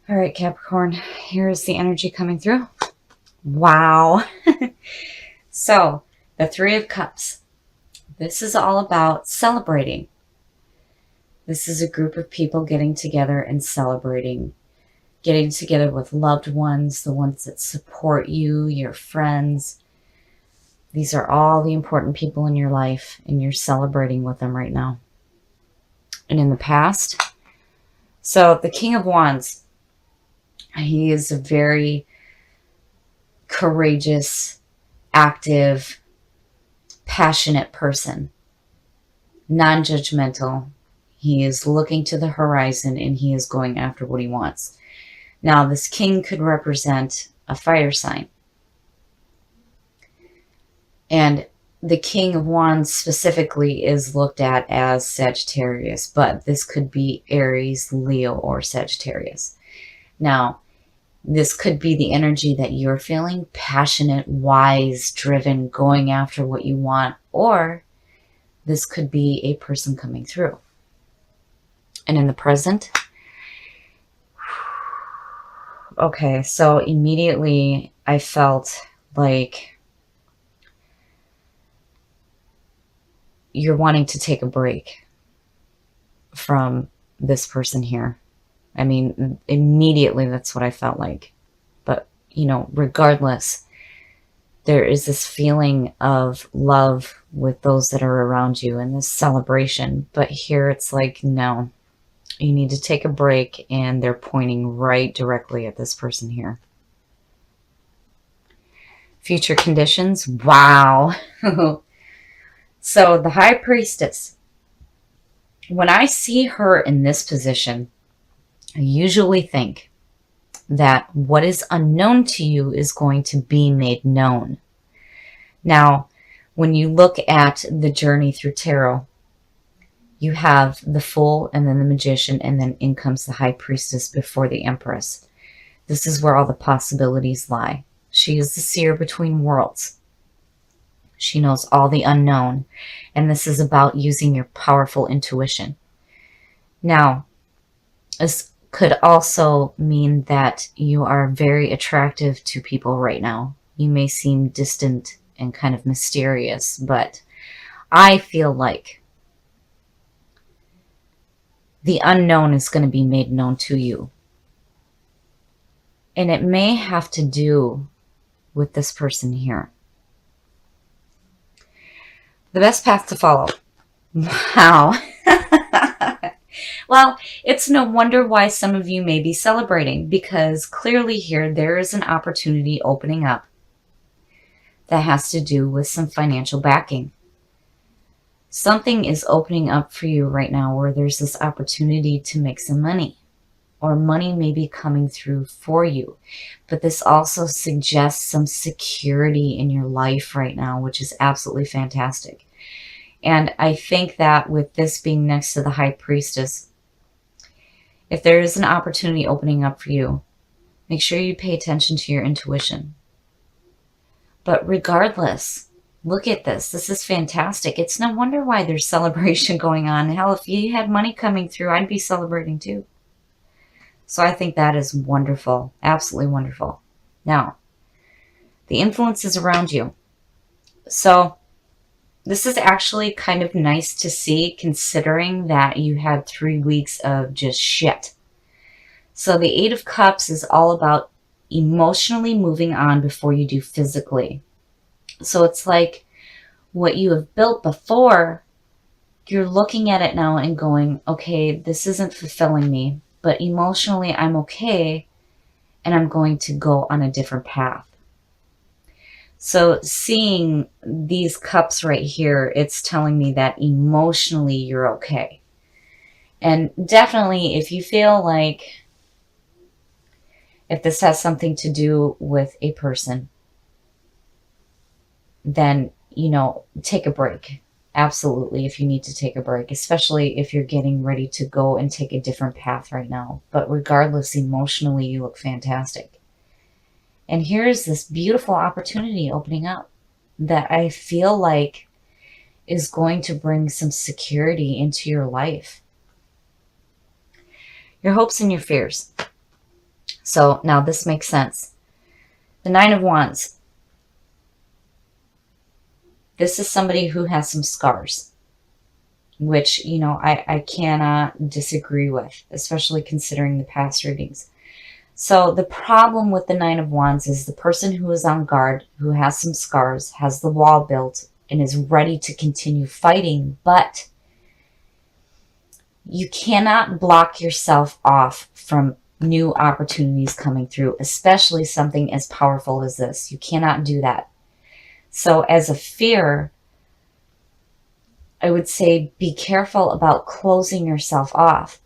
All right, Capricorn, here's the energy coming through. Wow. So, the Three of Cups. This is all about celebrating. This is a group of people getting together and celebrating. Getting together with loved ones, the ones that support you, your friends. These are all the important people in your life, and you're celebrating with them right now. And in the past, so the King of Wands, he is a very courageous, active, passionate person, non-judgmental. He is looking to the horizon and he is going after what he wants. Now, this king could represent a fire sign. And the King of Wands specifically is looked at as Sagittarius, but this could be Aries, Leo, or Sagittarius. Now, this could be the energy that you're feeling, passionate, wise, driven, going after what you want, or this could be a person coming through. And in the present, okay, so immediately I felt like you're wanting to take a break from this person here. I mean, immediately that's what I felt like. But, regardless, there is this feeling of love with those that are around you and this celebration. But here it's like, no, you need to take a break, and they're pointing right directly at this person here. Future conditions. Wow. So the High Priestess, when I see her in this position, I usually think that what is unknown to you is going to be made known. Now, when you look at the journey through tarot, you have the Fool and then the Magician, and then in comes the High Priestess before the Empress. This is where all the possibilities lie. She is the seer between worlds. She knows all the unknown, and this is about using your powerful intuition. Now, this could also mean that you are very attractive to people right now. You may seem distant and kind of mysterious, but I feel like the unknown is going to be made known to you. And it may have to do with this person here. The best path to follow. Wow. Well, it's no wonder why some of you may be celebrating, because clearly here there is an opportunity opening up that has to do with some financial backing. Something is opening up for you right now where there's this opportunity to make some money, or money may be coming through for you. But this also suggests some security in your life right now, which is absolutely fantastic. And I think that with this being next to the High Priestess, if there is an opportunity opening up for you, make sure you pay attention to your intuition. But regardless, look at this. This is fantastic. It's no wonder why there's celebration going on. Hell, if you had money coming through, I'd be celebrating too. So I think that is wonderful. Absolutely wonderful. Now, the influences around you. So this is actually kind of nice to see, considering that you had 3 weeks of just shit. So the Eight of Cups is all about emotionally moving on before you do physically. So it's like what you have built before, you're looking at it now and going, okay, this isn't fulfilling me, but emotionally I'm okay, and I'm going to go on a different path. So seeing these cups right here, it's telling me that emotionally you're okay. And definitely if you feel like, if this has something to do with a person, then, take a break. Absolutely, if you need to take a break, especially if you're getting ready to go and take a different path right now. But regardless, emotionally, you look fantastic. And here's this beautiful opportunity opening up that I feel like is going to bring some security into your life. Your hopes and your fears. So now this makes sense. The Nine of Wands. This is somebody who has some scars, which, you know, I cannot disagree with, especially considering the past readings. So the problem with the Nine of Wands is the person who is on guard, who has some scars, has the wall built, and is ready to continue fighting, but you cannot block yourself off from new opportunities coming through, especially something as powerful as this. You cannot do that. So as a fear, I would say be careful about closing yourself off.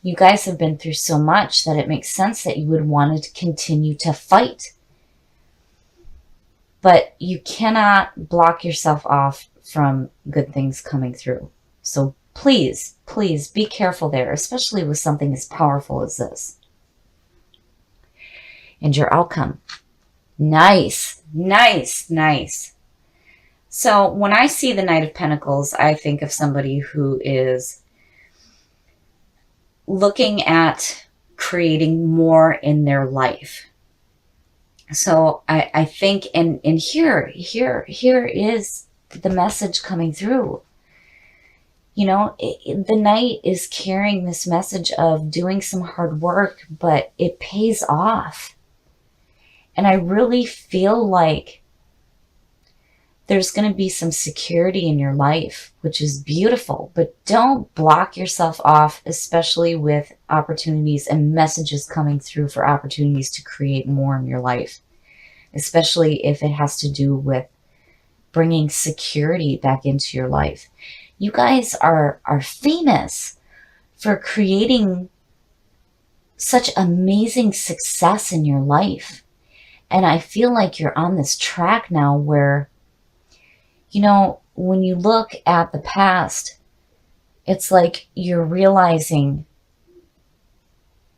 You guys have been through so much that it makes sense that you would want to continue to fight. But you cannot block yourself off from good things coming through. So please, please be careful there, especially with something as powerful as this. And your outcome. Nice, nice, nice. So when I see the Knight of Pentacles, I think of somebody who is looking at creating more in their life. So I think, and here is the message coming through. You know, the Knight is carrying this message of doing some hard work, but it pays off. And I really feel like there's going to be some security in your life, which is beautiful, but don't block yourself off, especially with opportunities and messages coming through for opportunities to create more in your life, especially if it has to do with bringing security back into your life. You guys are famous for creating such amazing success in your life. And I feel like you're on this track now where, you know, when you look at the past, it's like you're realizing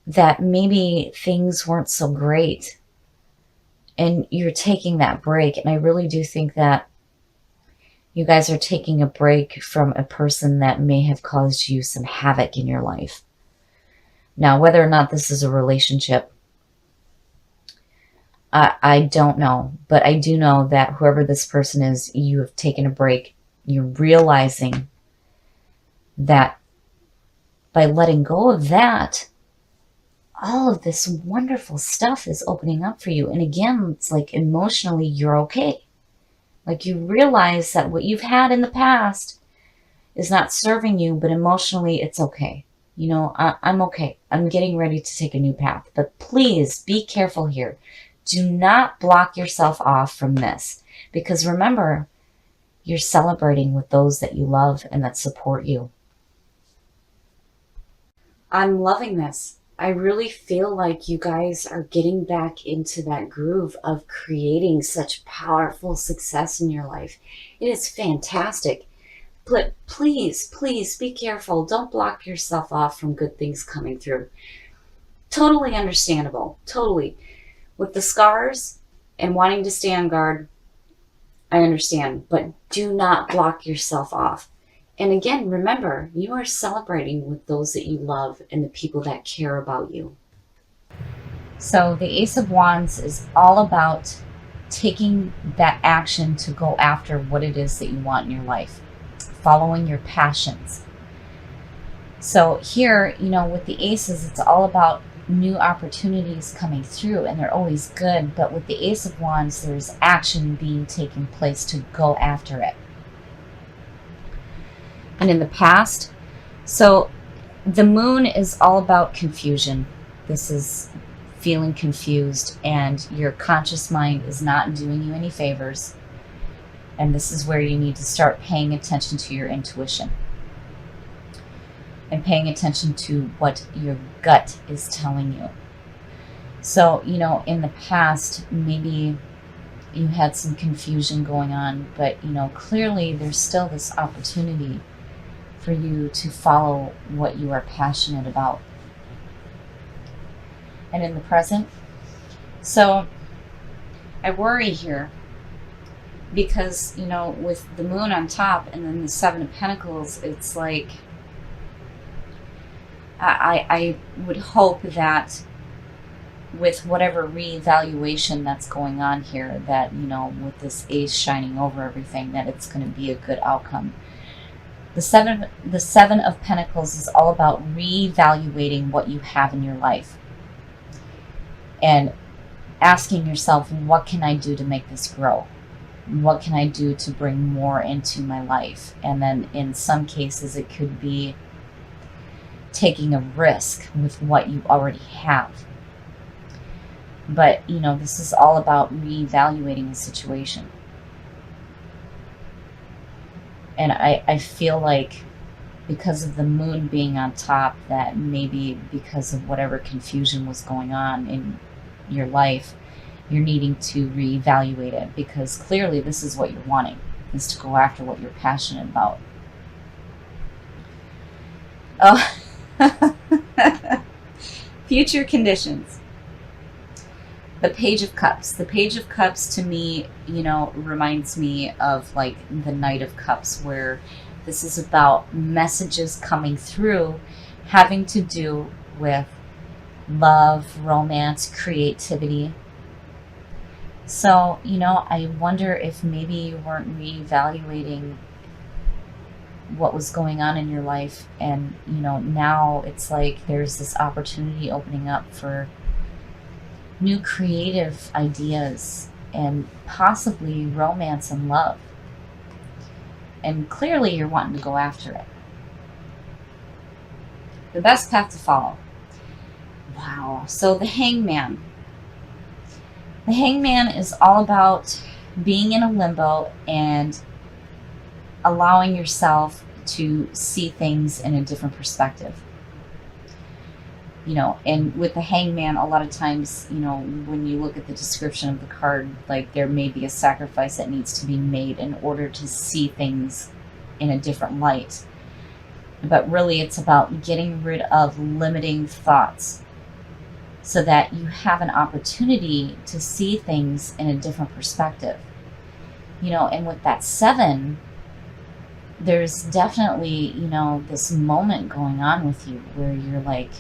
that maybe things weren't so great and you're taking that break. And I really do think that you guys are taking a break from a person that may have caused you some havoc in your life. Now, whether or not this is a relationship, I don't know, but I do know that whoever this person is, you have taken a break. You're realizing that by letting go of that, all of this wonderful stuff is opening up for you. And again, it's like emotionally, you're okay. Like you realize that what you've had in the past is not serving you, but emotionally, it's okay. You know, I'm okay. I'm getting ready to take a new path. But please be careful here. Do not block yourself off from this, because remember, you're celebrating with those that you love and that support you. I'm loving this. I really feel like you guys are getting back into that groove of creating such powerful success in your life. It is fantastic. But please, please be careful. Don't block yourself off from good things coming through. Totally understandable. Totally. With the scars and wanting to stay on guard, I understand, but do not block yourself off. And again, remember, you are celebrating with those that you love and the people that care about you. So the Ace of Wands is all about taking that action to go after what it is that you want in your life, following your passions. So here, you know, with the aces, it's all about new opportunities coming through, and they're always good. But with the Ace of Wands, there's action being taken place to go after it. And in the past, so the moon is all about confusion. This is feeling confused, and your conscious mind is not doing you any favors. And this is where you need to start paying attention to your intuition and paying attention to what your gut is telling you. So, you know, in the past, maybe you had some confusion going on, but, you know, clearly there's still this opportunity for you to follow what you are passionate about. And in the present, so I worry here because, you know, with the moon on top and then the Seven of Pentacles, it's like I would hope that with whatever reevaluation that's going on here, that, with this ace shining over everything, that it's going to be a good outcome. The seven of Pentacles is all about reevaluating what you have in your life and asking yourself, what can I do to make this grow? What can I do to bring more into my life? And then in some cases, it could be taking a risk with what you already have. But, this is all about reevaluating the situation. And I feel like because of the moon being on top, that maybe because of whatever confusion was going on in your life, you're needing to reevaluate it, because clearly this is what you're wanting, is to go after what you're passionate about. Oh, future conditions. The Page of Cups. The Page of Cups to me, reminds me of like the Knight of Cups, where this is about messages coming through having to do with love, romance, creativity. So, I wonder if maybe you weren't reevaluating what was going on in your life, and, now it's like there's this opportunity opening up for new creative ideas and possibly romance and love. And clearly you're wanting to go after it. The best path to follow. Wow. So the Hangman. The Hangman is all about being in a limbo and allowing yourself to see things in a different perspective. And with the Hangman, a lot of times, when you look at the description of the card, like there may be a sacrifice that needs to be made in order to see things in a different light. But really it's about getting rid of limiting thoughts so that you have an opportunity to see things in a different perspective. And with that 7, there's definitely, this moment going on with you where you're like,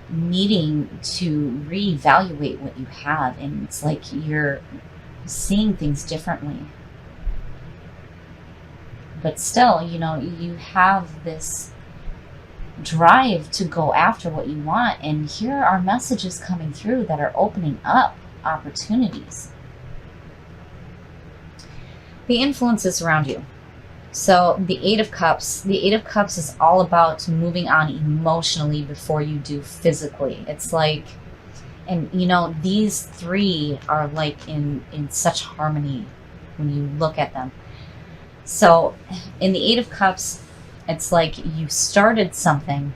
needing to reevaluate what you have, and it's like you're seeing things differently. But still, you have this drive to go after what you want, and here are messages coming through that are opening up opportunities. The influences around you. So the 8 of Cups. The 8 of Cups is all about moving on emotionally before you do physically. It's like, and these 3 are like in such harmony when you look at them. So in the 8 of Cups, it's like you started something,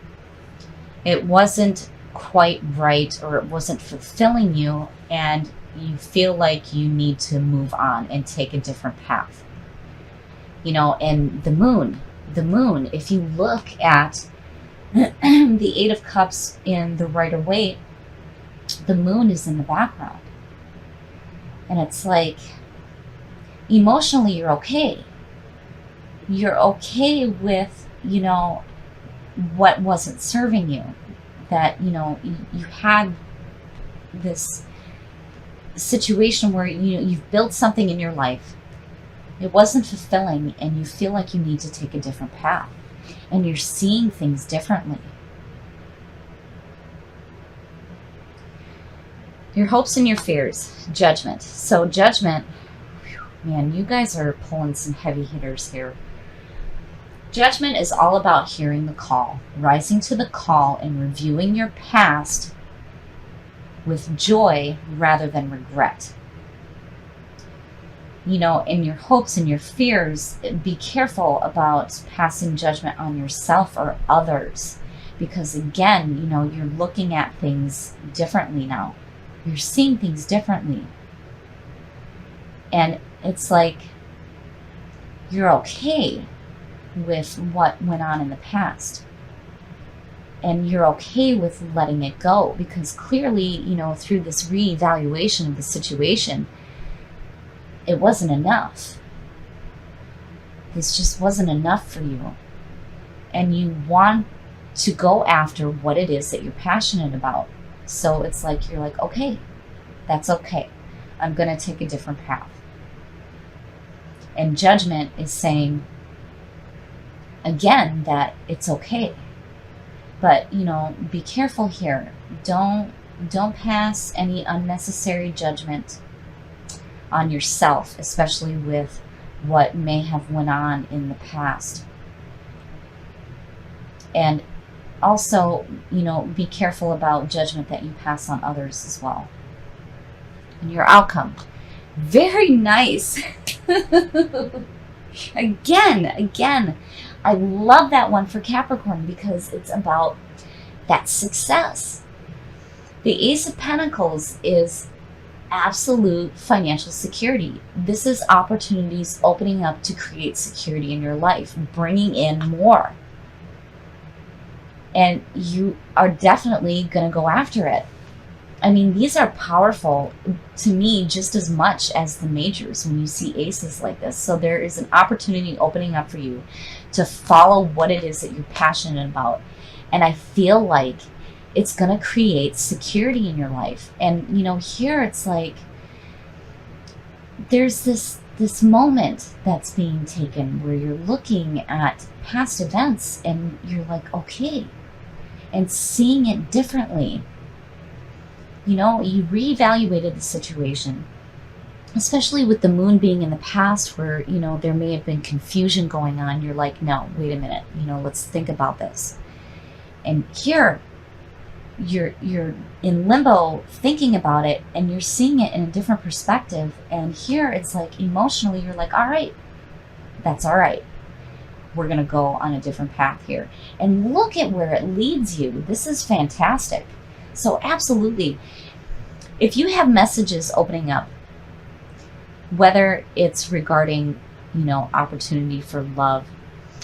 it wasn't quite right, or it wasn't fulfilling you, and you feel like you need to move on and take a different path. And the moon, if you look at the 8 of Cups in the Rider-Waite, the moon is in the background. And it's like, emotionally, you're okay. You're okay with, what wasn't serving you. That, you had this situation where, you've built something in your life. It wasn't fulfilling, and you feel like you need to take a different path, and you're seeing things differently. Your hopes and your fears. Judgment. So Judgment, man, you guys are pulling some heavy hitters here. Judgment is all about hearing the call, rising to the call, and reviewing your past with joy rather than regret. In your hopes and your fears, be careful about passing judgment on yourself or others, because again, you're looking at things differently now. You're seeing things differently. And it's like you're okay with what went on in the past. And you're okay with letting it go, because clearly, through this reevaluation of the situation, it wasn't enough. This just wasn't enough for you. And you want to go after what it is that you're passionate about. So it's like, you're like, okay, that's okay. I'm going to take a different path. And Judgment is saying, again, that it's okay. But, be careful here. Don't pass any unnecessary judgment on yourself, especially with what may have went on in the past. And also, be careful about judgment that you pass on others as well. And your outcome. Very nice. Again, I love that one for Capricorn because it's about that success. The Ace of Pentacles is absolute financial security. This is opportunities opening up to create security in your life, bringing in more. And you are definitely going to go after it. I mean, these are powerful to me just as much as the majors when you see aces like this. So there is an opportunity opening up for you to follow what it is that you're passionate about. And I feel like it's going to create security in your life. And, here it's like there's this moment that's being taken where you're looking at past events and you're like, okay, and seeing it differently. You reevaluated the situation, especially with the moon being in the past where, there may have been confusion going on. You're like, no, wait a minute, let's think about this. And here you're in limbo thinking about it and you're seeing it in a different perspective. And here it's like emotionally, you're like, all right, that's all right. We're going to go on a different path here. And look at where it leads you. This is fantastic. So absolutely, if you have messages opening up, whether it's regarding, opportunity for love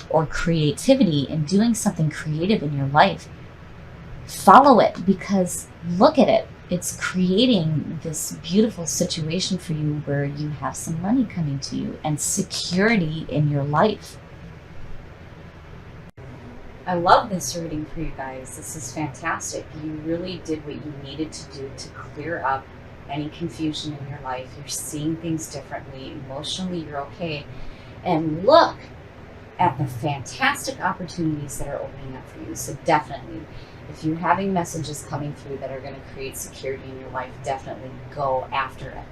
or creativity and doing something creative in your life, follow it because look at it. It's creating this beautiful situation for you where you have some money coming to you and security in your life. I love this reading for you guys. This is fantastic. You really did what you needed to do to clear up any confusion in your life. You're seeing things differently. Emotionally, you're okay. And look at the fantastic opportunities that are opening up for you. So definitely, if you're having messages coming through that are going to create security in your life, definitely go after it.